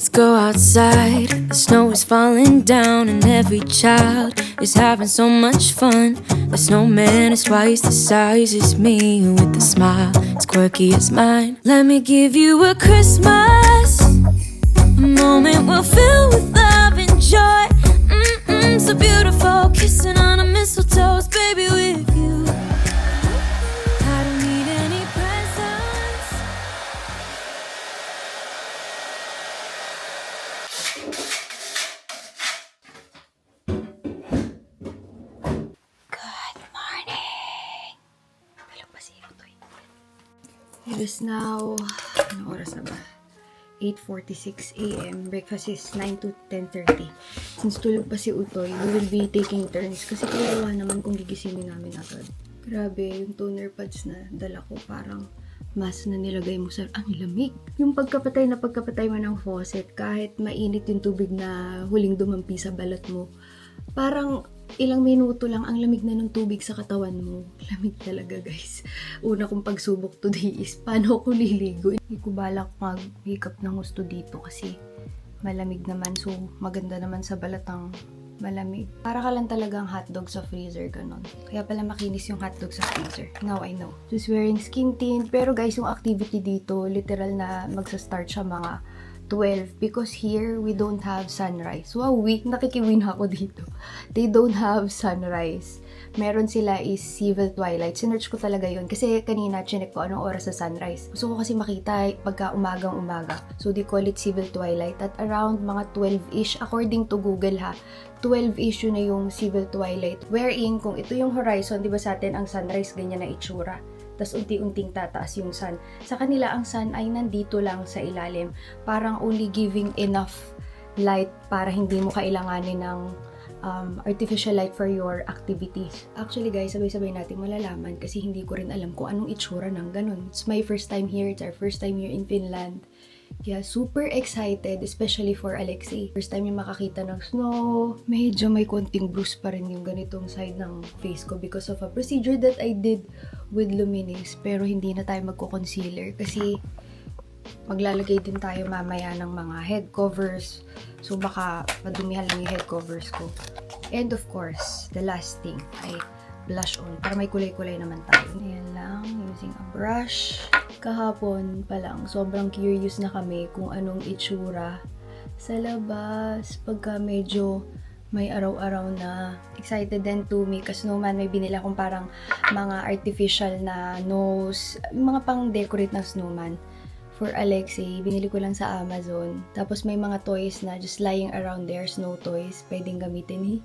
Let's go outside. The snow is falling down, and every child is having so much fun. The snowman is twice the size as me, with a smile as quirky as mine. Let me give you a Christmas, a moment we'll fill with love and joy. So beautiful, kissing on a mistletoe, baby, with you. I don't need any presents. Good morning. Tulog pa si Utoy. It is now, ano oras na ba? 8:46 a.m. Breakfast is 9 to 10:30. Since tulog pa si Utoy, we will be taking turns. Kasi kawawa naman kung gigisingin namin agad. Grabe, yung toner pads na dala ko parang mas na nilagay mo sa ang lamig. Yung pagkapatay mo ng faucet, kahit mainit yung tubig na huling dumampi sa balat mo, parang ilang minuto lang ang lamig na ng tubig sa katawan mo. Lamig talaga, guys. Una kong pagsubok today is paano ako liligo. Hindi ko balak mag-makeup ng gusto dito kasi malamig naman. So, maganda naman sa balat ang malamig. Para ka lang talagang hotdog sa freezer, ganon. Kaya pala makinis yung hotdog sa freezer. Now I know. Just wearing skin tint. Pero guys, yung activity dito, literal na magsa-start siya mga 12 because here we don't have sunrise. Wow, nakikiwin ako dito. They don't have sunrise. Meron sila is civil twilight. Sinearch ko talaga yun kasi kanina chinek ko anong oras sa sunrise. Gusto ko kasi makita pagka umagang-umaga. So they call it civil twilight at around mga 12-ish according to Google ha. 12-ish yun na yung civil twilight. Wherein kung ito yung horizon, di ba sa atin ang sunrise ganyan na itsura. Tas unti-unting tataas yung sun. Sa kanila, ang sun ay nandito lang sa ilalim. Parang only giving enough light para hindi mo kailanganin ng artificial light for your activities. Actually guys, sabay-sabay natin malalaman kasi hindi ko rin alam kung anong itsura ng ganun. It's my first time here. It's our first time here in Finland. Yeah, super excited, especially for Alexei. First time yung makakita ng snow. Medyo may konting bruise pa rin yung ganitong side ng face ko because of a procedure that I did with Luminis. Pero hindi na tayo magko-concealer kasi maglalagay din tayo mamaya ng mga head covers. So baka madumihan lang yung head covers ko. And of course, the last thing ay blush on. Para may kulay-kulay naman tayo. Ayan lang, using a brush. Kahapon pa lang, sobrang curious na kami kung anong itsura sa labas. Pagka medyo may araw-araw na. Excited din to make a snowman. May binila akong parang mga artificial na nose. Mga pang-decorate na snowman. For Alexei, binili ko lang sa Amazon. Tapos may mga toys na just lying around there, snow toys. Pwedeng gamitin ni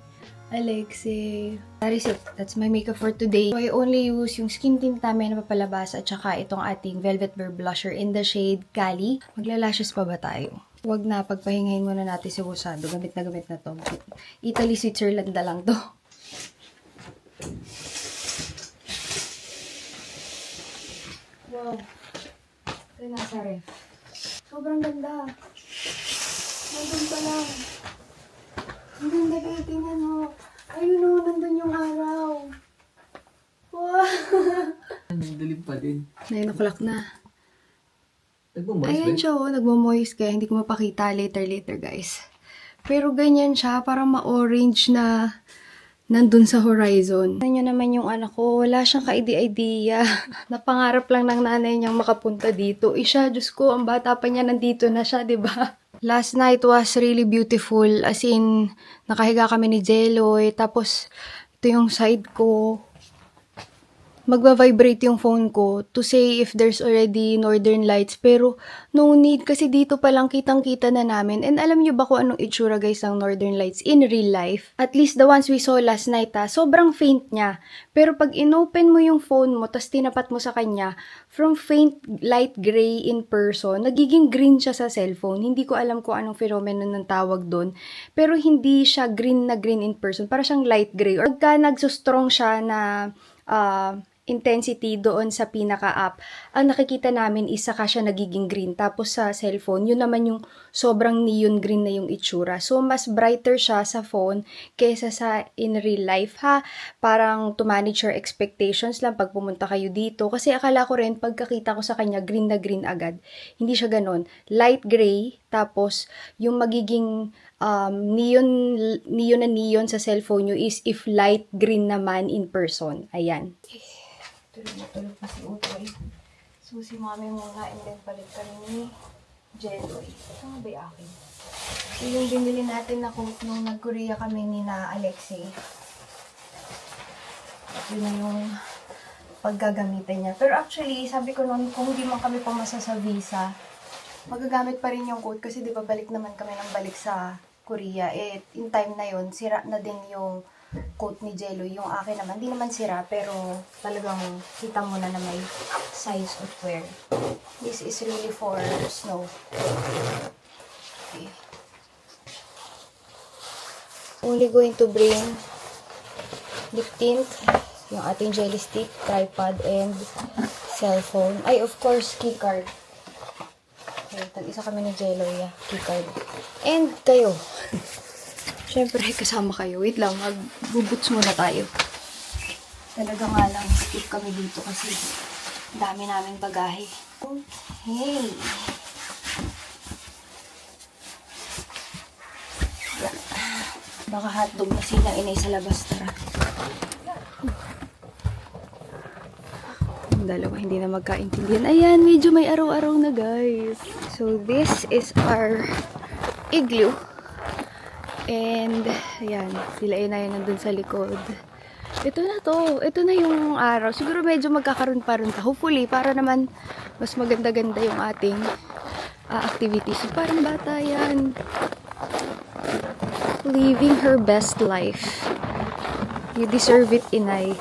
Alexei. That is it. That's my makeup for today. So I only use yung skin tint namin na papalabas at saka itong ating Velvet Bear Blusher in the shade Cali. Maglalashes pa ba tayo? Huwag na, pagpahingahin muna natin si Husado. Gamit na to. Italy, Switzerland na lang to. Wow. Ito nasa ref. Sobrang ganda. Nandun pa lang. Ang ganda kayo, tingnan mo. Ayun o, nandun yung araw. Wow! Dilim pa din. 9 o'clock na. Nagmamoist Ayan ba? siya o, nagmamoist kaya hindi ko mapakita later guys. Pero ganyan siya, parang ma-orange na nandun sa horizon. Tignan nyo naman yung anak ko, wala siyang ka-idea. Napangarap lang ng nanay niyang makapunta dito. Siya, Diyos ko, ang bata pa niya nandito na siya, 'di ba? Last night was really beautiful. As in, nakahiga kami ni Jeloy. Tapos, ito yung side ko. Magba-vibrate yung phone ko to say if there's already northern lights. Pero, no need. Kasi dito pa lang kitang-kita na namin. And alam nyo ba kung anong itsura guys ng northern lights in real life? At least the ones we saw last night sobrang faint niya. Pero pag inopen mo yung phone mo, tas tinapat mo sa kanya, from faint light gray in person, nagiging green siya sa cellphone. Hindi ko alam kung anong phenomenon ng tawag doon. Pero hindi siya green na green in person. Para siyang light gray. Or pagka nagsustrong siya na intensity doon sa pinaka-up, ang nakikita namin is saka siya nagiging green. Tapos sa cellphone, yun naman yung sobrang neon green na yung itsura. So, mas brighter siya sa phone kaysa sa in real life, ha? Parang to manage your expectations lang pag pumunta kayo dito. Kasi akala ko rin, pagkakita ko sa kanya, green na green agad. Hindi siya ganon. Light gray, tapos yung magiging neon sa cellphone nyo is if light green naman in person. Ayan. Tulog pa si Utoy. So, si mami muna and then palit kami ni Jelloy. Ito nga ba yung akin? So, yung binili natin na coat nung nag-Korea kami ni na Alexei. Yun na yung paggagamitan niya. Pero actually, sabi ko noon, kung hindi man kami pumasa sa visa, magagamit pa rin yung coat kasi di ba balik naman kami ng balik sa Korea. Eh, in time na yun, sira na din yung coat ni Jello. Yung akin naman, di naman sira, pero talagang kita mo na may size of wear. This is really for snow. Okay. Only going to bring lip tint, yung ating jelly stick, tripod, and cellphone. Ay, of course, keycard. Okay, tag-isa kami ni Jello, yeah, keycard. And kayo. Siyempre, kasama kayo. Wait lang, mag-boots muna tayo. Talaga nga lang, skip kami dito kasi dami namin bagahe. Okay. Baka hotdog na silang inay sa labas, tara. Ang dalawa, hindi na magkaintindihan. Ayan, medyo may araw-araw na, guys. So, this is our igloo. And, ayan, sila na yun nandun sa likod. Ito na to. Ito na yung araw. Siguro medyo magkakaroon pa rin. Hopefully, para naman mas maganda-ganda yung ating activities. So, parang bata yan. Living her best life. You deserve it, inay.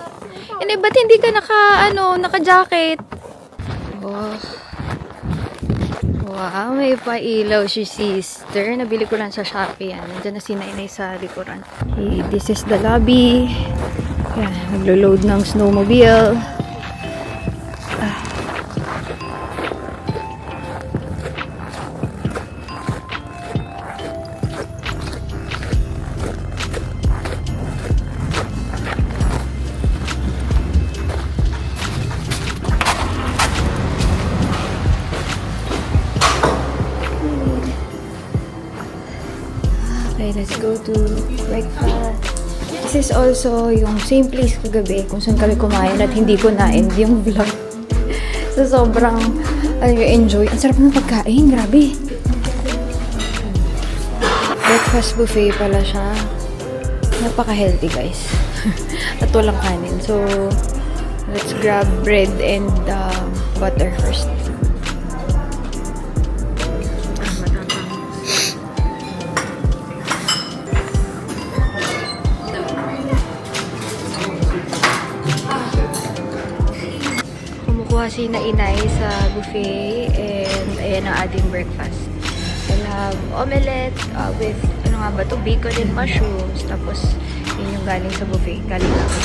Inay, ba't hindi ka naka-jacket? Oh. Wow, may pailaw si sister. Nabili ko lang sa Shopee yan. Nandiyan na si Nainay sa likuran. Okay, this is the lobby. Yan, naglo-load ng snowmobile. Okay, let's go to breakfast. This is also yung same place kagabi kung saan kami kumain at hindi ko na-end yung vlog. So, sobrang enjoy. Ang sarap ng pagkain, grabe. Breakfast buffet pala siya. Napaka-healthy, guys. At walang kanin. So, let's grab bread and butter first. Si Nainay sa buffet and ayan ang ating breakfast. We'll have omelette with ano nga ba to, bacon and mushrooms. Tapos yun yung galing sa buffet. Galing na ako.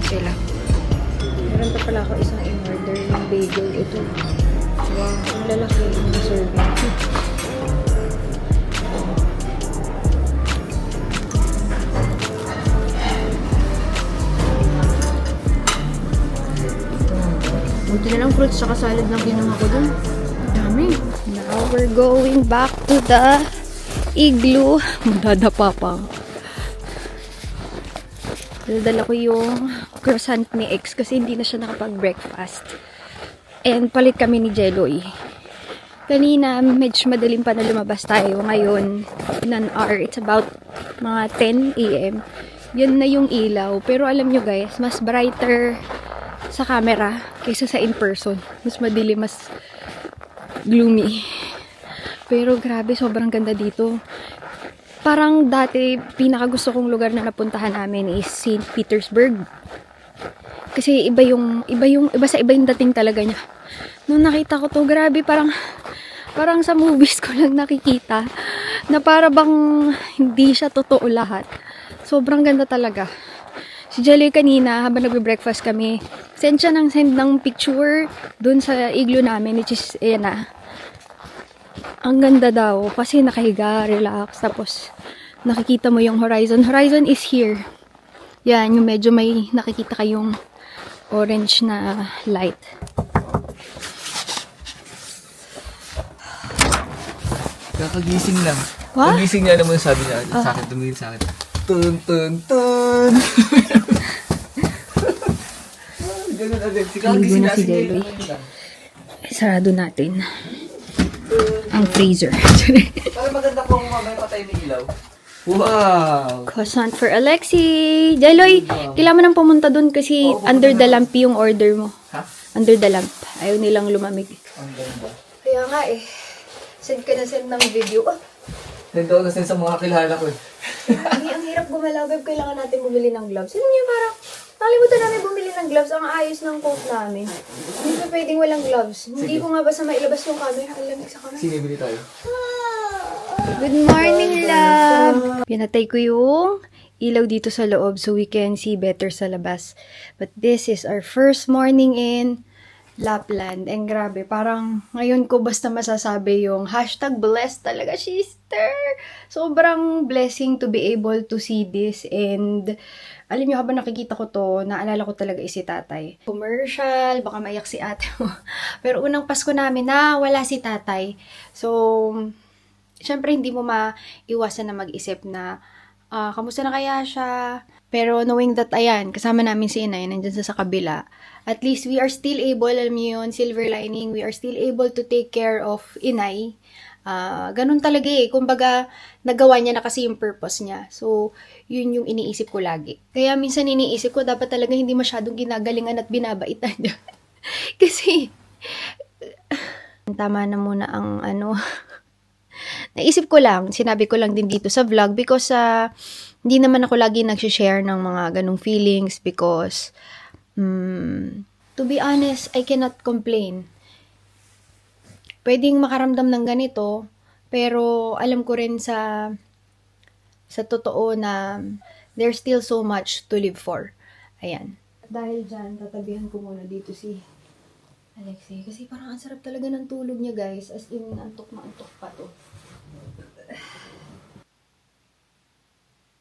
Sila. Meron pa pala ako isang in-order yung bagel. Ito. Wow, ang lalaki yung serving. Buti na lang fruits sa salad lang ginawa ko dun. Dami. Now we're going back to the igloo. Madadapa pa. Dala ko yung croissant ni X kasi hindi na siya nakapag-breakfast. And palit kami ni Jelloy. Kanina, medyo madaling pa na lumabas tayo. Ngayon, in an hour, it's about mga 10 a.m. Yun na yung ilaw. Pero alam nyo guys, mas brighter sa camera kaysa sa in-person. Mas madilim, mas gloomy. Pero grabe, sobrang ganda dito. Parang dati, pinakagusto kong lugar na napuntahan namin is St. Petersburg. Kasi iba sa iba yung dating talaga niya. Nung nakita ko to, grabe, parang sa movies ko lang nakikita na para bang hindi siya totoo lahat. Sobrang ganda talaga. Si Jelly kanina, habang nagbe-breakfast kami, send siya ng picture dun sa igloo namin, which is, ayan na. Ang ganda daw, kasi nakahiga, relax, tapos nakikita mo yung horizon. Horizon is here. Yan, yung medyo may nakikita kayong orange na light. Kakagising lang. What? Kagising niya naman sabi niya sa akin, tumingin sa akin. Tun, tun, tun. Ganun agad. Ligo na si Jelly. Sarado natin ang freezer. Para maganda kung mamaya patay ng ilaw. Wow! Croissant for Alexi. Jeloy, kailangan mo nang pumunta dun kasi under the lamp yung order mo. Ha? Under the lamp. Ayaw nilang lumamig. Ang ganda. Kaya nga eh. Send ka na send ng video. Ah, Nandito na sa mga kilala ko eh. ang hirap gumalaw. Babe, kailangan natin bumili ng gloves. Alam niyo, parang nakalimutan namin bumili ng gloves. Ang ayos ng coat namin. Hindi pa pwedeng walang gloves. Hindi ko nga basta mailabas yung camera. Ang lamig sa camera. Sinibili tayo. Good morning, love! Pinatay ko yung ilaw dito sa loob so we can see better sa labas. But this is our first morning in Lapland. And grabe, parang ngayon ko basta masasabi yung #blessed talaga, sister. Sobrang blessing to be able to see this. And alam niyo, habang nakikita ko to, naalala ko talaga si tatay. Commercial, baka maiyak si ate mo. Pero unang Pasko namin na wala si tatay. So, syempre, hindi mo maiwasan na mag-isip na, kamusta na kaya siya? Pero knowing that, ayan, kasama namin si inay, nandyan sa kabila, at least we are still able, alam niyo yun, silver lining, we are still able to take care of inay. Ganun talaga eh. Kumbaga, nagawa niya na kasi yung purpose niya. So, yun yung iniisip ko lagi. Kaya minsan iniisip ko, dapat talaga hindi masyadong ginagalingan at binabaitan niya. Kasi, tama na muna ang naisip ko lang, sinabi ko lang din dito sa vlog because hindi naman ako lagi nagsishare ng mga ganong feelings because to be honest, I cannot complain. Pwedeng makaramdam ng ganito, pero alam ko rin sa totoo na there's still so much to live for. Ayan. Dahil dyan, tatabihan ko muna dito si Alexi. Kasi parang ang sarap talaga ng tulog niya, guys. As in, antok na antok pa to.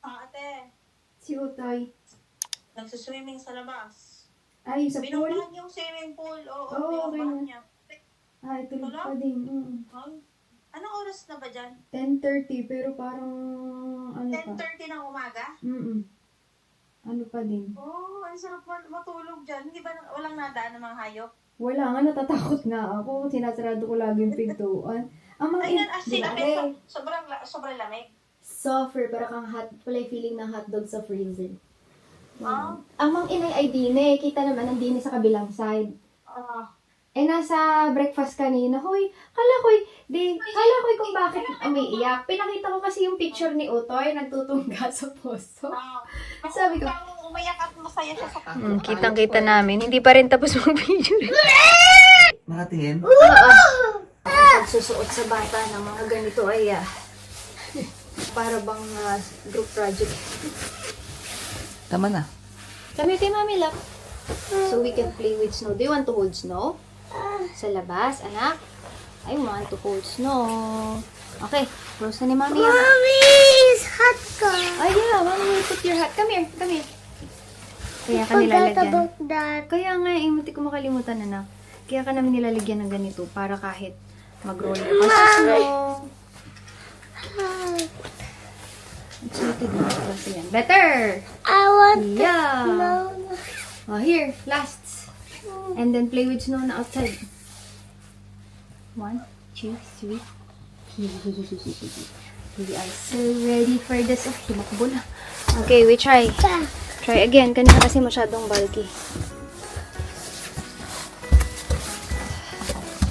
Ate, Si Utoy. nagsuswimming sa labas. Ay, sa pool? Binubuhan yung swimming pool. Oo, Oo, binubuhan okay. niya. Ay, tulog Wala? pa din. Ay, anong oras na ba dyan? 10:30, pero parang, ano pa? 10:30 ng umaga? Ano pa din? Oh, ang sarap matulog dyan. Hindi ba walang nadaan ng mga hayop? Wala nga, natatakot nga ako. Sinasarado ko lagi yung pintuan. Ang mga Ayan, as in, Di- sobrang lamig. Suffer, para kang pala feeling ng hotdog sa freezer. Ah, Ang mga inay ay dine. Kita naman ang dine sa kabilang side. Nasa breakfast kanina, kala ko kung bakit umiiyak. Pinakita ko kasi yung picture ni Utoy, nagtutungga sa poso. Sabi ko, umayak at masaya siya sa kitang-kita namin. Hindi pa rin tapos yung picture. Nakatingin? Pagsusuot sa bata ng mga ganito ay para bang group project. Tama na. Kami kay Mami Lap. So we can play with snow. Do you want to hold snow? Sa labas, anak? I want to hold snow. Okay, close na ni Mami. Mommy's hot car. Oh yeah, Mami will put your hat. Come here, come here. Kaya ka Forgot nilalagyan. about that. Kaya nga, munti ko makalimutan, anak. Kaya ka namin nilalagyan ng ganito para kahit mag-roll ka sa snow. Excited na kasi yan. Better! I want Yeah! no. Oh, here, lasts. And then play with snow na outside. 1, 2, 3. We are so ready for this. Oh, himakbo na. Okay, we try. Try again. Kanina kasi masyadong bulky.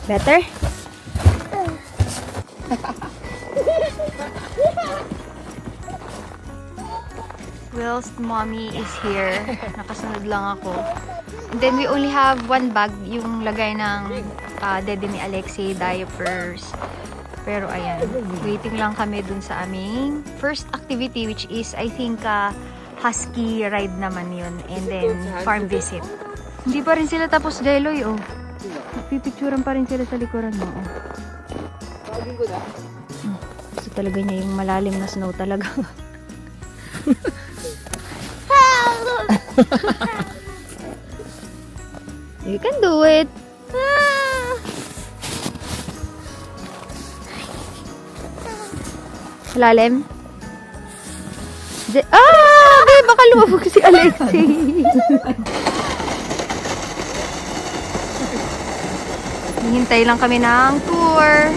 Better? Whilst mommy is here, nakasunod lang ako. And then we only have one bag, yung lagay ng daddy ni Alexi, diapers. Pero ayan, waiting lang kami dun sa aming first activity, which is I think husky ride naman yun. And then, farm visit. Hindi pa rin sila tapos, Jeloy, oh. Pipicturan pa rin sila sa likuran mo, oh. Gusto talaga niya yung malalim na snow talaga. You can do it. Lalim? Babe, baka lumabog si Alexei. Hihintay lang kami ng tour.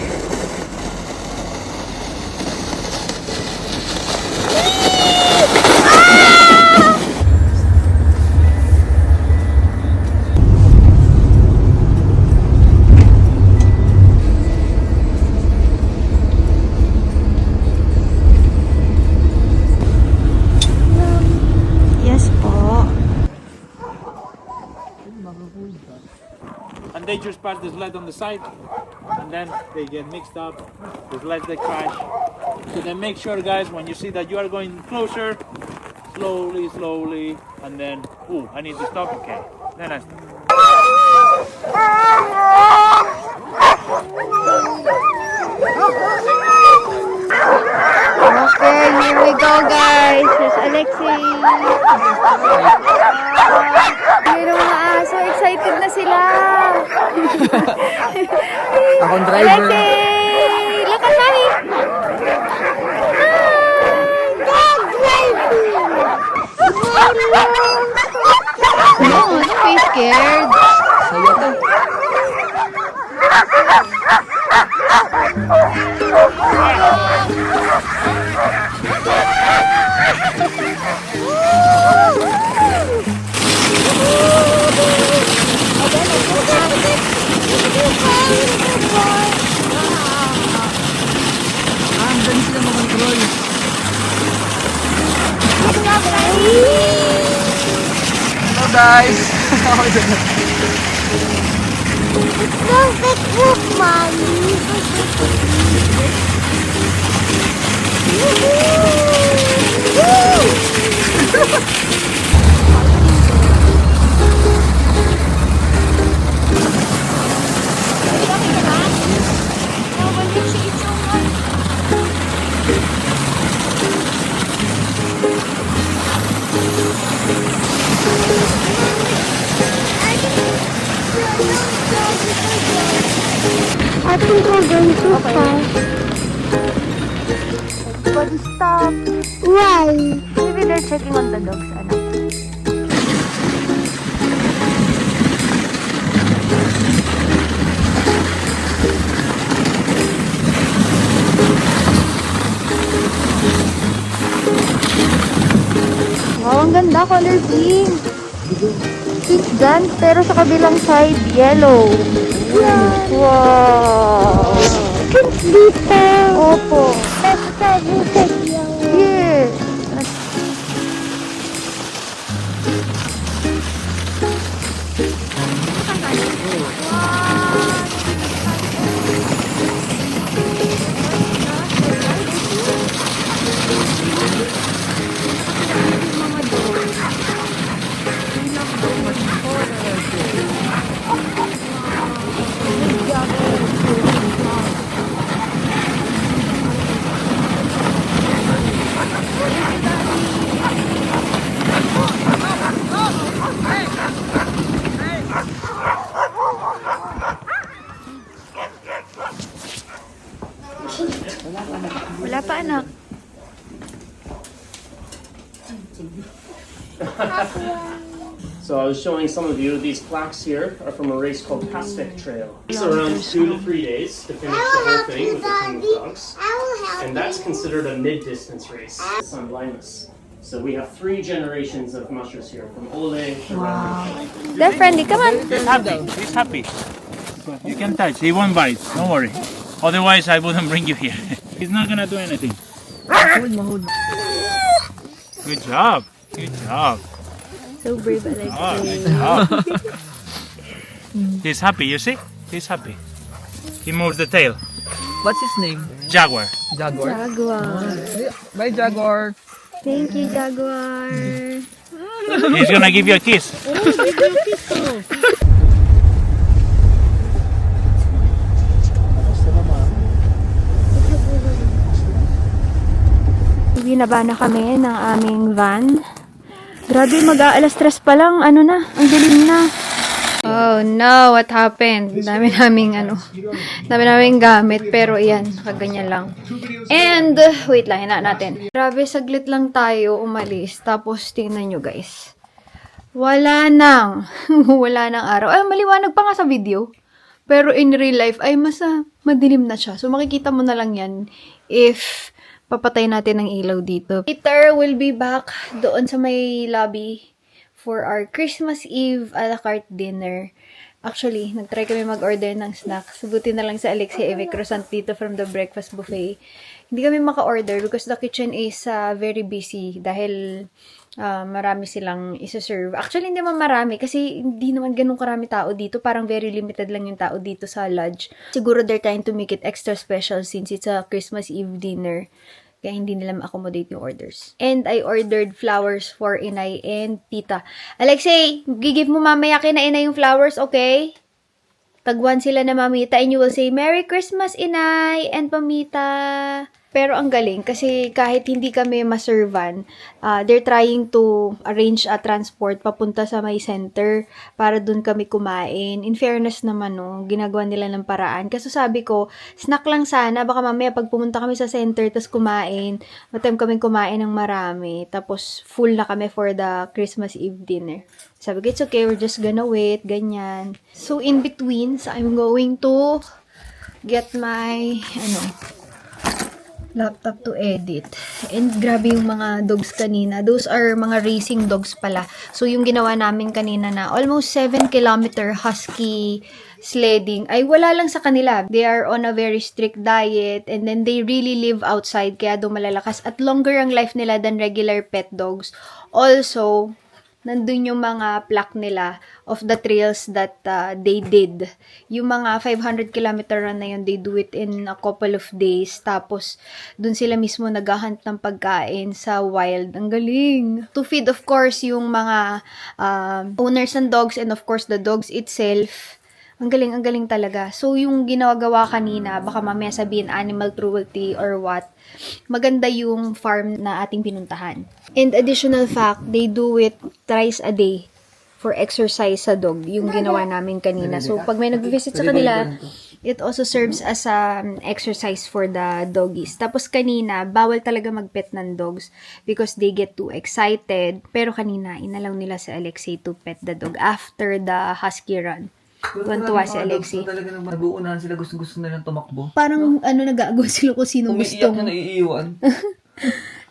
Yes po. And they just pass the sled on the side, and then they get mixed up. The sleds they crash. So then make sure, guys, when you see that you are going closer, slowly, slowly, and then, oh, I need to stop. Okay, then I stop. Okay, here we go, guys. Here's Alexei. Pero mga aso, excited na sila. Akong driver. Alexei! Lakad mami! No, don't be scared. Saya to. Ang dali sila makontrol. Hello guys! Don't get wood, Mommy. I think we're going too fast. But stop. Why? Maybe they're checking on the dogs, ano? Wow, ang ganda, color pink. Pink dyan, pero sa kabilang side, yellow. Wow! Pink dito. Opo. Tapos sabi sa iyo. Yes. Wala pa, anak. So I was showing some of you, these plaques here are from a race called Pacific Trail. It's around 2 to 3 days to finish the whole thing with the team of dogs. I will help And that's considered a mid-distance race. Son blindness. So we have 3 generations of mushers here, from Ole to Randy. They're friendly. Come on. He's happy. He's happy. You can touch. He won't bite. Don't worry. Otherwise, I wouldn't bring you here. He's not gonna do anything. Good job. Good job. So brave, Alexei. Oh, good job. He's happy. You see? He's happy. He moves the tail. What's his name? Jaguar. Jaguar. Jaguar. Bye, Jaguar. Thank you, Jaguar. He's gonna give you a kiss. Binaba na kami ng aming van. Grabe, mag-aalas 3 pa lang. Ano na? Ang dilim na. Oh no, what happened? Dami naming gamit. Pero yan, kaganyan lang. And, wait lang, hinaan natin. Grabe, saglit lang tayo umalis. Tapos, tingnan nyo guys. Wala nang araw. Ay, maliwanag pa nga sa video. Pero in real life, ay madilim na siya. So, makikita mo na lang yan if papatay natin ang ilaw dito. Later, we'll be back doon sa may lobby for our Christmas Eve a la carte dinner. Actually, nag-try kami mag-order ng snacks. Buti na lang sa Alexia Eve Croissant dito from the breakfast buffet. Hindi kami maka-order because the kitchen is very busy dahil marami silang isa-serve. Actually, hindi naman marami kasi hindi naman ganun karami tao dito. Parang very limited lang yung tao dito sa lodge. Siguro they're trying to make it extra special since it's a Christmas Eve dinner. Kaya hindi nila ma-accommodate yung orders. And I ordered flowers for Inay and Tita. Alexei, gigib mo mamaya kina Inay yung flowers, okay? Tagwan sila na Mamita and you will say, Merry Christmas, Inay and Mamita. Pero ang galing kasi kahit hindi kami maservan, they're trying to arrange a transport papunta sa may center para dun kami kumain. In fairness naman, no, ginagawa nila ng paraan. Kasi sabi ko, snack lang sana, baka mamaya pag pumunta kami sa center tas kumain, matime kami kumain ng marami, tapos full na kami for the Christmas Eve dinner. Sabi ko, it's okay, we're just gonna wait, ganyan. So in between, so I'm going to get my, laptop to edit. And grabe yung mga dogs kanina. Those are mga racing dogs pala. So yung ginawa namin kanina na almost 7-kilometer husky sledding ay wala lang sa kanila. They are on a very strict diet and then they really live outside kaya daw malalakas at longer ang life nila than regular pet dogs. Also, nandun yung mga plaque nila of the trails that they did. Yung mga 500-kilometer run na yun, they do it in a couple of days. Tapos, dun sila mismo naghahunt ng pagkain sa wild. Ang galing! To feed, of course, yung mga owners ng dogs and of course, the dogs itself. Ang galing talaga. So, yung ginagawa kanina, baka mamaya sabihin animal cruelty or what, maganda yung farm na ating pinuntahan. And additional fact, they do it thrice a day for exercise sa dog, yung ginawa namin kanina. So, pag may nag-visit sa kanila, it also serves as exercise for the doggies. Tapos kanina, bawal talaga mag-pet ng dogs because they get too excited. Pero kanina, inalaw nila si Alexei to pet the dog after the husky run. Tuwan-tuwa si Alexei. Talaga naman, nabuunahan sila, gusto na lang tumakbo. Parang nag-aagaw sila kung sino gusto. Umiiyak na naiiwan.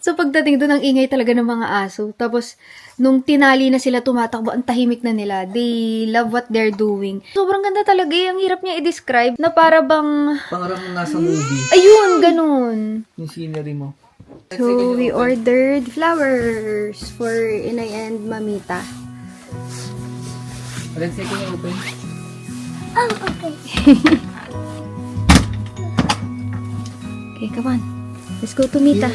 So, pagdating doon, ang ingay talaga ng mga aso. Tapos, nung tinali na sila tumatakbo, ang tahimik na nila. They love what they're doing. Sobrang ganda talaga. Ang hirap niya i-describe na para bang... Pangarap mo nasa movie. Ayun, ganun. Yung scenery mo. So, we ordered flowers for Inay and Mamita. Alexei, can you open? Oh, okay. Okay, come on. Let's go to Mita.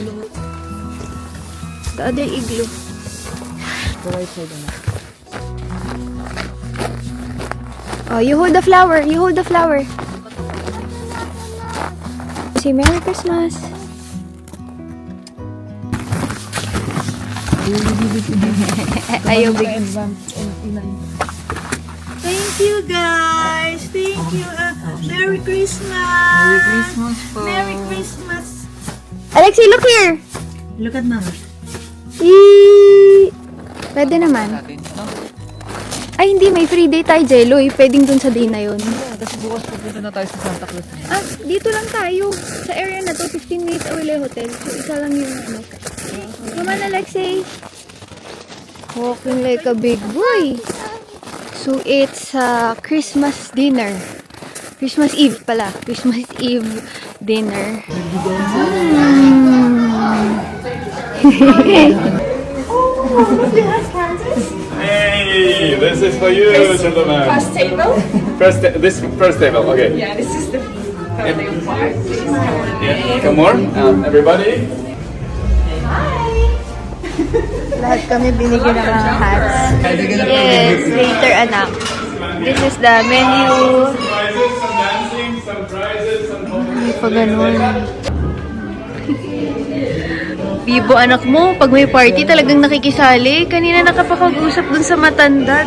The other igloo. The right side na. Oh, you hold the flower. You hold the flower. Say Merry Christmas. Ayaw big. Thank you, guys. Thank you. Merry Christmas. Merry Christmas po. Merry Christmas. Alexei, look here. Look at Mama. Pwede naman. Ay, hindi. May free day tayo, Jello. Pwedeng dun sa day na yun. Tapos bukas pupunta na tayo sa Santa Cruz. Ah, dito lang tayo. Sa area na to, 15 minutes away lang yung hotel. So, isa lang yung Come on, Alexei. Walking like a big boy. So, it's Christmas dinner. Christmas Eve pala. Christmas Eve dinner. Hey, this is for you, gentlemen. First table? This first table, okay. Yeah, this is the family part. Yeah, come on, everybody. Hi. Lahat kami binigyan ng mga hats. Yes, later anak. This is the menu. Surprises, some dancing, some prizes, some Hindi pa ganun. Bibo anak mo, pag may party talagang nakikisali. Kanina nakapakag-usap dun sa matanda.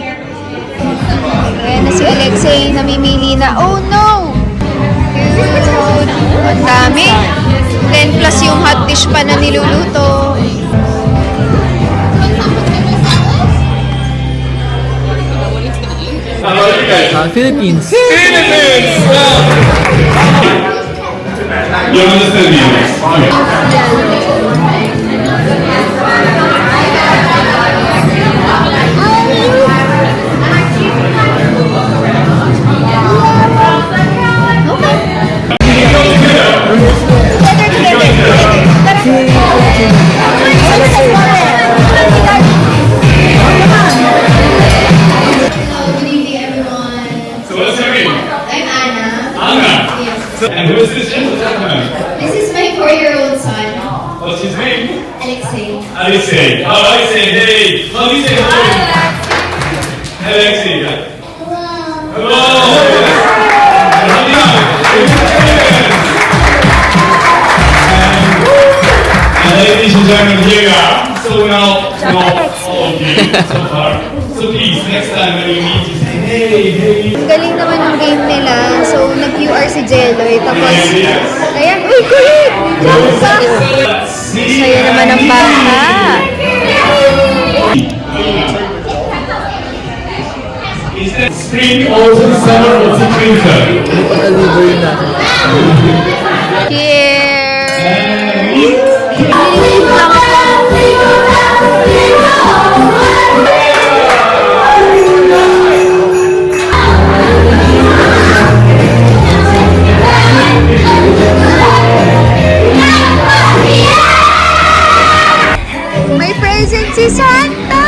Ayan na si Alexei, namimili na. Oh no! Cute! Ang dami. 10 plus yung hot dish pa na niluluto. Philippines. Philippines! You understand me? Good evening, everyone. So what's your name? I'm Anna. Anna. Yes. And who is this gentleman? This is my 4-year-old son, What's his name? Alexei. Alexei. Oh, Alexei, hey. How do you say hello? Alexei. Hello. And ladies and gentlemen, here we are. So now know all of you so far. So please, next time when you meet, you say, hey. Ang galing naman ng game nila. So, nag-QR si Jeloy. Tapos, Yes. ayan, uy, kulit! Jump ka! Sa'yo naman ang bata. Is that spring, autumn, summer, or winter? Cheers! May present si Santa!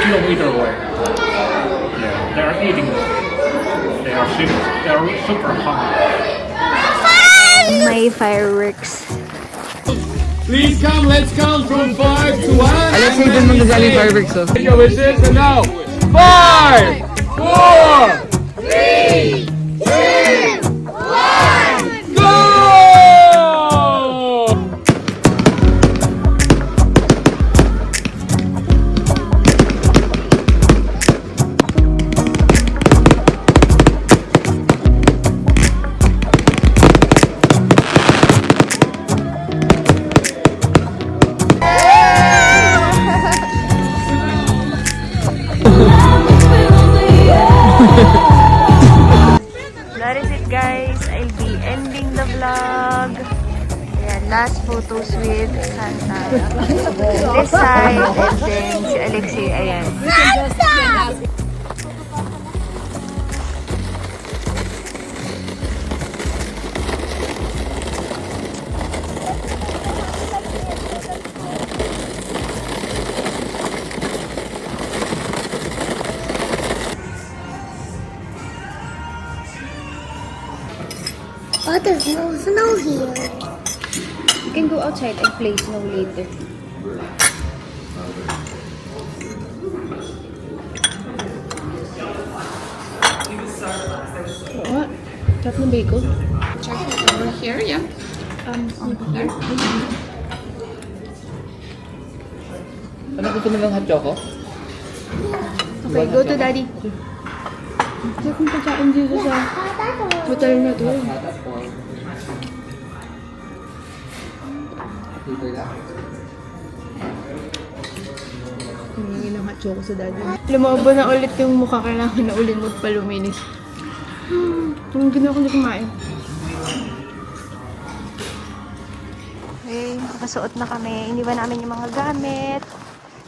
Kilometer away. They are eating. They are super hungry. May fireworks. Please come, let's count from 5 to 1. Alexei, dun mo nagaling fireworks, oh. Take your wishes and now 5, 4, 3, 2, 1, go! That is it, guys. I'll be ending the vlog. Ayan, last photos with Santa. This side, and then si Alexei, ayan. Oh, there's no snow here. You can go outside and play snow later. What? Sarap ng bagel? Here, yeah. Here. Ano gusto mo ng hot choco? Okay, go to daddy. Kasi kung pagkain dito sa hotel na to. Hingin ng hot choco sa daddy. Lumabo na ulit yung mukha, kailangan na ulit magpaluminis. Yung ginawa ko na kumain. Okay, nakasuot na kami. Iniwan namin yung mga gamit.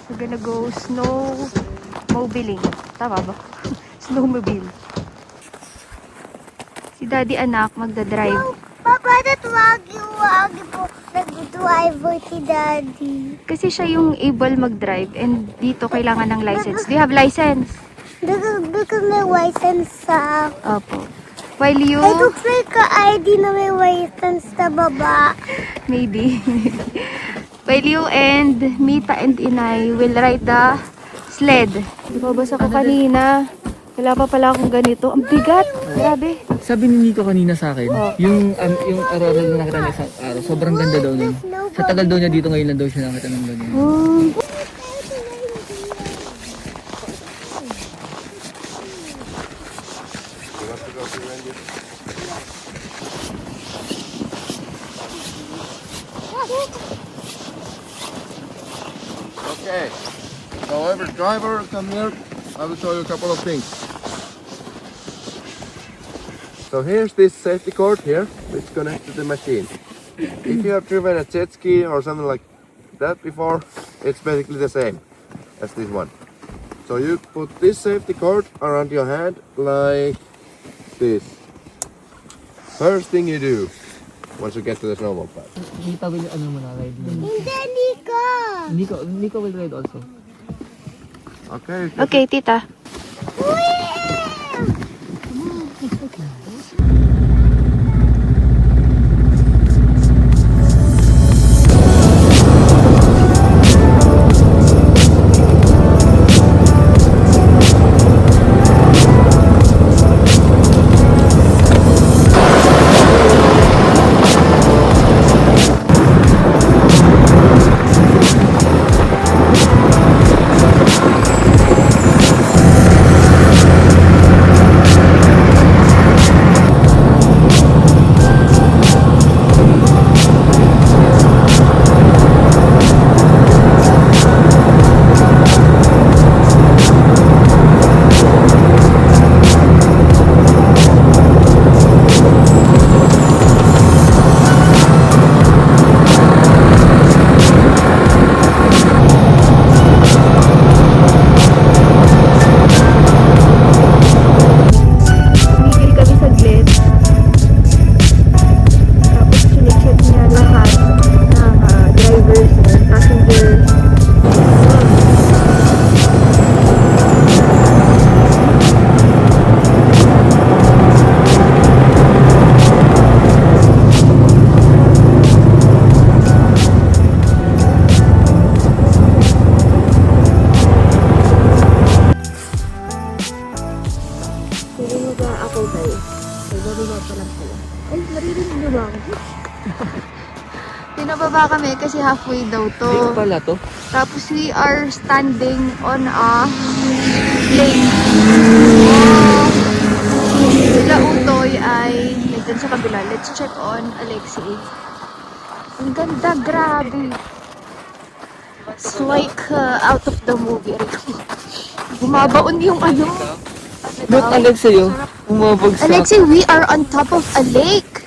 We're gonna go snowmobiling. Tama ba? Snowmobile. Si daddy anak magdadrive. Bakit wagi po nag-driver si daddy? Kasi siya yung able mag-drive and dito kailangan ng license. Do you have license? Because may license sa... Opo. While you... It looks like a ID na may license sa baba. Maybe. While you and Mita and Inay will ride the sled. Nababasa ko kanina. Wala pa pala akong ganito. Ang bigat. Grabe. Sabi ni Nico kanina sa akin, yung aurora na nakita niya isang araw, sobrang ganda daw nun. Sa tagal daw niya dito, ngayon lang daw siya nakita ng ganyan. Okay, so every driver come here, I will show you a couple of things. So here's this safety cord here, which connects to the machine. If you have driven a jet ski or something like that before, it's basically the same as this one. So you put this safety cord around your hand like this. First thing you do once you get to the snowball pad. Mita will ano mo na ride mo. Hindi, Nico will ride also. Okay. Okay, tita. Pinababa kami kasi halfway daw to. Lake pala to. Tapos we are standing on a lake. Sila Utoy ay nandun sa kabila. Let's check on Alexei. Ang ganda, grabe. It's like out of the movie. Bumabaon yung ano. Look, Alexei, bumabagsak. Alexei, we are on top of a lake.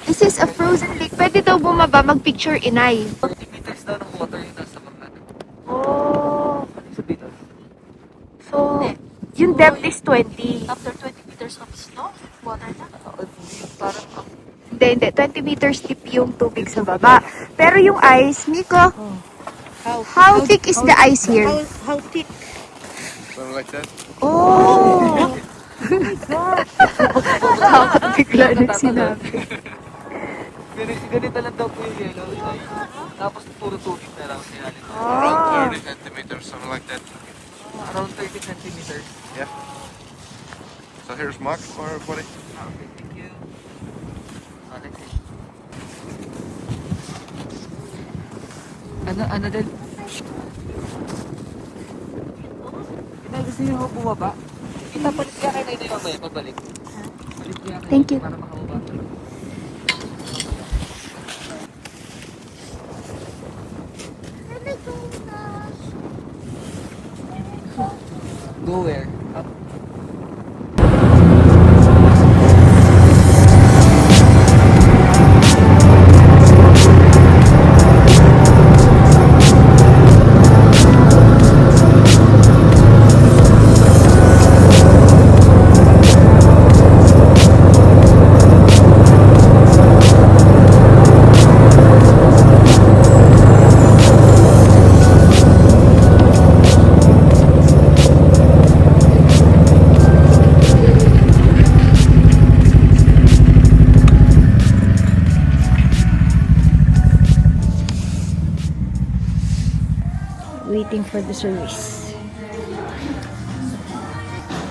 This is a frozen lake. Pwede daw bumaba, mag-picture inay. 40 meters daw ng water yung nasa baba. Oh. Sa meters. So, yung depth is 20. After 20 meters of snow, water na. Parang Hindi. 20 meters deep yung tubig sa baba. Pero yung ice, Nico, how thick is the ice here? How thick? Something like that. Oh! Takot bigla na sinabi. ganito lang daw po yung yellow. Tapos puro tubig na lang sinalin. Around 30 centimeters, something like that. Around 30 centimeters. Yeah. So here's Max for everybody. Okay, thank you. Alexei. Ano din? ako bumaba. Kita palit kaya kayo na mamaya, pabalik. Palit kaya kayo Thank you. para makababa. Go where? Up. Waiting for the service.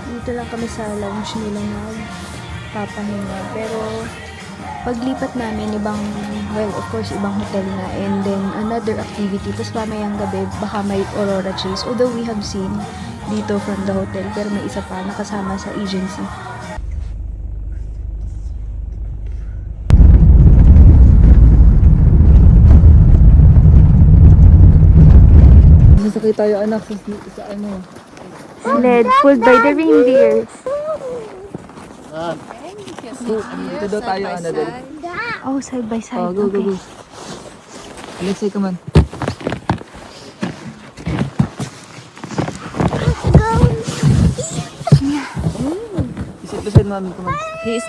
Dito lang kami sa lounge nila nagpapahinga. Pero paglipat namin, well, of course, ibang hotel na. And then, another activity. Tapos mamayang gabi, baka may Aurora Chase. Although we have seen dito from the hotel. Pero may isa pa nakasama sa agency. Sasakay tayo anak sa ano. Led, pulled by the reindeers. Dito daw tayo ano dali. Oh, side by side. Oh, go, go, go. Alexei, come on. Isit beside mami, come on. His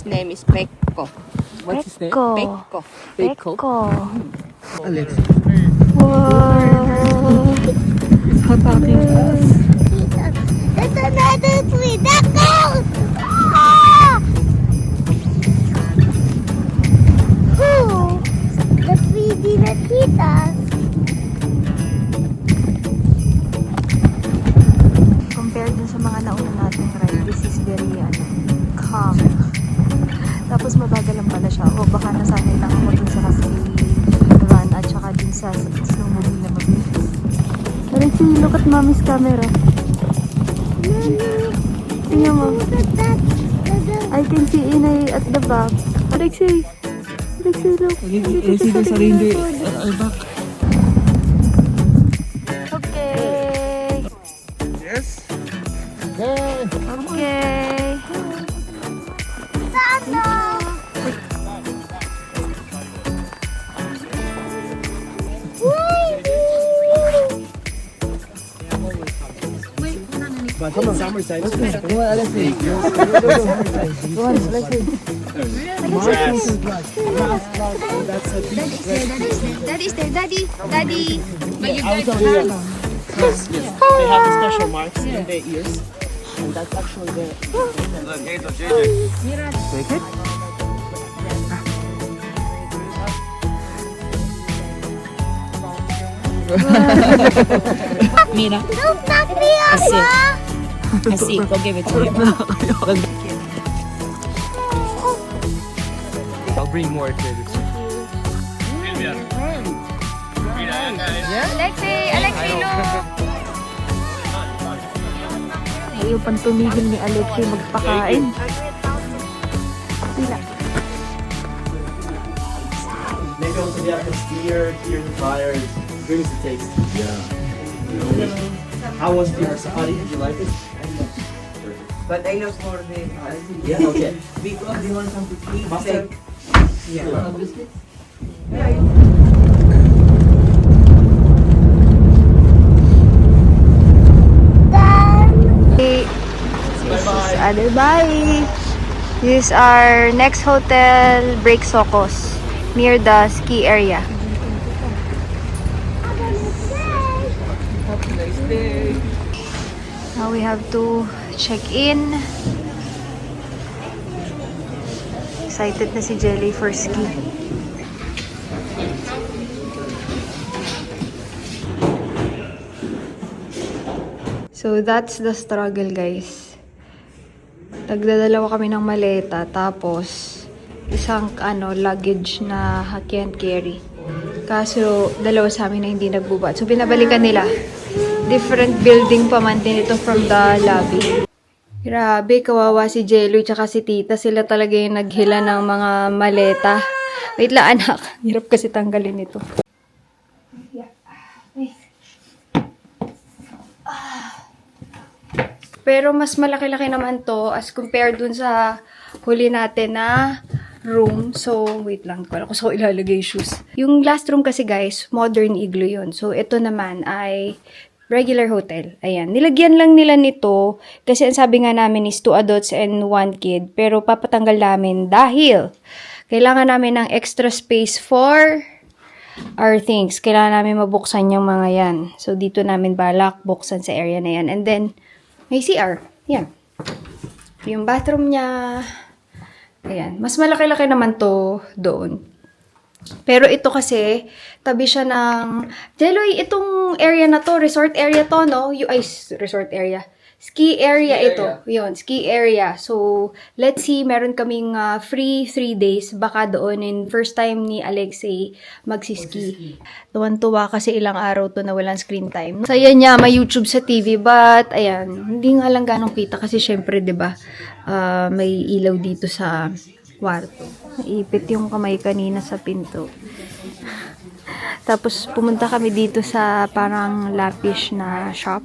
name is Pekko. What's his name? Pekko. Pekko. Alexei. Wow! It's attacking us. There's another tree. That goes! Ah! Ooh, the tree didn't hit us. Compared dun sa mga nauna natin ride, this is very calm. Tapos mabagal lang pala siya. O baka nasanay lang ako dun sa Cascade Run at saka dun sa snowmobile na mabilis. Alexei, look at mommy's camera. Tingnan mo. I can see Inay at the back. Alexei, look. Alexei, there's a reindeer at our back. Okay. Yes. Okay. Come on, summer side. Come on, Alexei. Go. Come on, Alexei. Daddy's there. Daddy. They have the special marks in their ears. And that's actually the... Take it. Mira, Don't knock me off, That's it. Ma. así, go give it to him. I'll bring more credits. Alexei, look. Ayaw pang tumigil ni Alexei magpakain. Sila. Maybe also they have the steer, the fire, brings the taste. Yeah. How was your safari? Did you like it? But I lost more than Yeah, okay. because they want something to eat. Mustard? Yeah. Bye. This is our next hotel, Break Socos, near the ski area. Now we have to check in. Excited na si Jelly for ski. So that's the struggle, guys. Nagdadalawa kami ng maleta, tapos isang luggage na can't carry. Kaso dalawa sa amin na hindi nagbubat. So binabalikan nila. different building pa man din ito from the lobby. Grabe, kawawa si Jello tsaka si Tita. Sila talaga yung naghila ng mga maleta. Wait lang, anak. Hirap kasi tanggalin ito. Pero mas malaki-laki naman to as compared dun sa huli natin na room. So, wait lang. Kung ko ilalagay shoes. Yung last room kasi guys, modern igloo yun. So, ito naman ay regular hotel. Ayan. Nilagyan lang nila nito kasi ang sabi nga namin is 2 adults and 1 kid. Pero papatanggal namin dahil kailangan namin ng extra space for our things. Kailangan namin mabuksan yung mga yan. So, dito namin balak buksan sa area na yan. And then, may CR. Yan. Yung bathroom niya. Ayan. Mas malaki-laki naman to doon. Pero ito kasi, tabi siya ng... Jeloy, itong area na to, resort area to, no? Resort area. Ski area ito. Yun, ski area. So, let's see, meron kaming free 3 days. Baka doon in first time ni Alexei magsiski. Tuwan-tuwa kasi ilang araw to na walang screen time. Saya niya, may YouTube sa TV, but, ayan, hindi nga lang ganong kita kasi syempre, diba, may ilaw dito sa kwarto. Naipit yung kamay kanina sa pinto. Tapos, pumunta kami dito sa parang lapish na shop.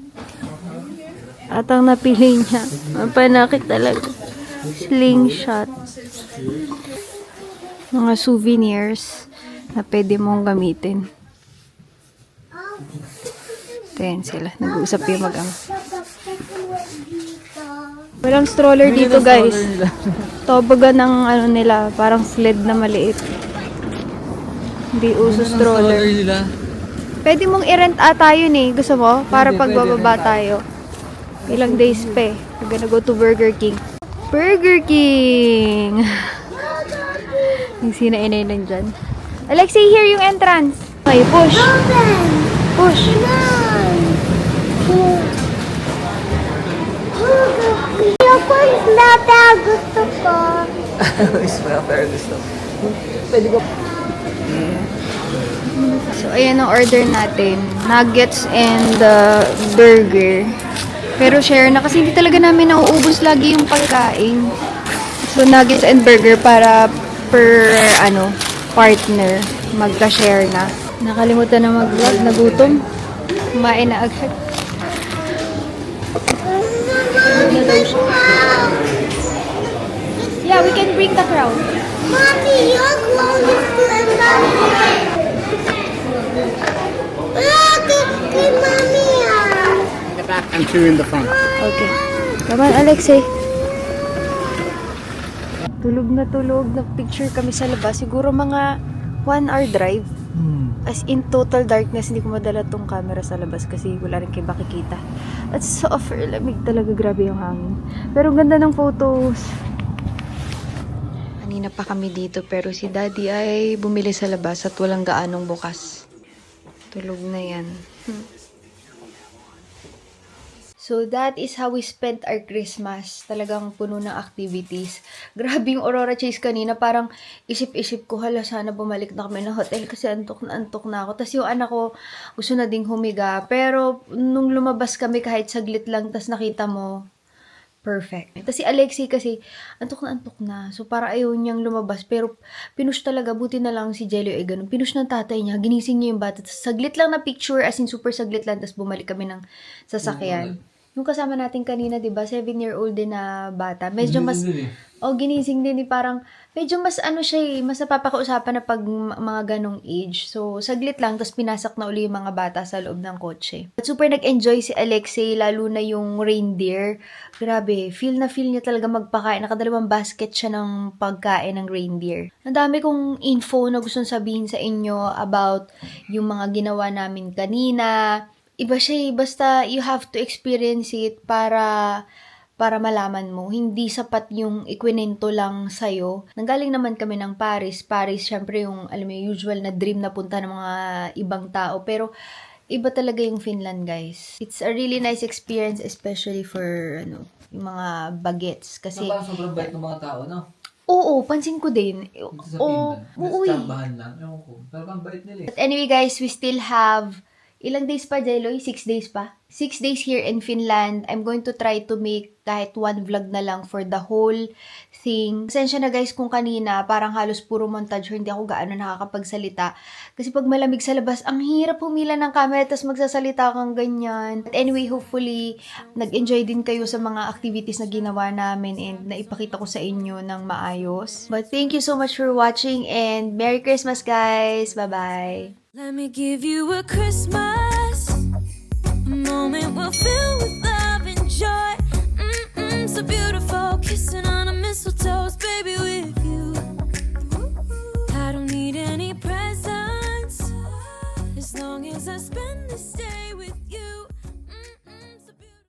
At ang napili niya, panakit talaga. Slingshot. Mga souvenirs na pwede mong gamitin. Ayan sila. Nag-uusap yung mag-ama. Walang stroller dito guys. Tobaga ng ano nila, parang sled na maliit. Hindi uso stroller. Pwede mong i-rent ata yun eh. Gusto mo? Para pagbababa tayo. Ilang days pa eh. We're gonna go to Burger King. Burger King! Yung sinainay nandyan. Alexei, here yung entrance. Okay, push. Push. Ako isnapa gusto ko. Isnapa gusto ko. Pwede ko. So, ayan ang order natin. Nuggets and burger. Pero share na kasi hindi talaga namin nauubos lagi yung pagkain. So, nuggets and burger para per, partner. Magka-share na. Nakalimutan na mag-vlog. Nagutom. Kumain na agad. Yeah, we can bring the crowd. Mommy, you're closest to another. Kay Mommy In the back and 2 in the front. Okay. Come on, Alexei. Tulog na tulog. Nag-picture kami sa labas. Siguro mga 1 hour drive. As in total darkness. Hindi ko madala tong camera sa labas kasi wala rin kayo makikita. At super lamig talaga. Grabe yung hangin. Pero ang ganda ng photos. Kanina pa kami dito pero si Daddy ay bumili sa labas at walang gaanong bukas. Tulog na yan. So, that is how we spent our Christmas. Talagang puno ng activities. Grabe yung Aurora Chase kanina. Parang isip-isip ko, hala, sana bumalik na kami ng hotel kasi antok na ako. Tapos yung anak ko, gusto na ding humiga. Pero, nung lumabas kami kahit saglit lang, tas nakita mo, perfect. Tapos si Alexei kasi, antok na. So, para ayaw niyang lumabas. Pero, pinush talaga. Buti na lang si Jello ay ganun. Pinush ng tatay niya. Ginising niya yung bata. Tapos, saglit lang na picture. As in, super saglit lang. Tapos, bumalik kami ng sasakyan. Yung kasama natin kanina, diba? 7-year-old din na bata. Medyo mas... ginising din. Parang, medyo mas siya mas napapakausapan na pag mga ganong age. So, saglit lang. Tapos, pinasak na uli yung mga bata sa loob ng kotse. At super nag-enjoy si Alexei. Lalo na yung reindeer. Grabe. Feel niya talaga magpakain. Nakadalawang basket siya ng pagkain ng reindeer. Ang dami kong info na gustong sabihin sa inyo about yung mga ginawa namin kanina. Iba siya basta you have to experience it para malaman mo. Hindi sapat yung ikwinento lang sa'yo. Nanggaling naman kami ng Paris. Paris, syempre yung, usual na dream na punta ng mga ibang tao. Pero, iba talaga yung Finland, guys. It's a really nice experience, especially for, yung mga bagets. Kasi, sobrang bait ng mga tao, no? Oo, pansin ko din. Sa Finland. Mas tsambahan lang. Ewan ko. Pero ang bait nila eh. But anyway, guys, we still have Ilang days pa, Jeloy? 6 days pa? 6 days here in Finland. I'm going to try to make kahit one vlog na lang for the whole thing. Pasensya na guys kung kanina, parang halos puro montage or hindi ako gaano nakakapagsalita. Kasi pag malamig sa labas, ang hirap humila ng camera tapos magsasalita kang ganyan. But anyway, hopefully, nag-enjoy din kayo sa mga activities na ginawa namin and naipakita ko sa inyo ng maayos. But thank you so much for watching and Merry Christmas guys! Bye-bye! Let me give you a Christmas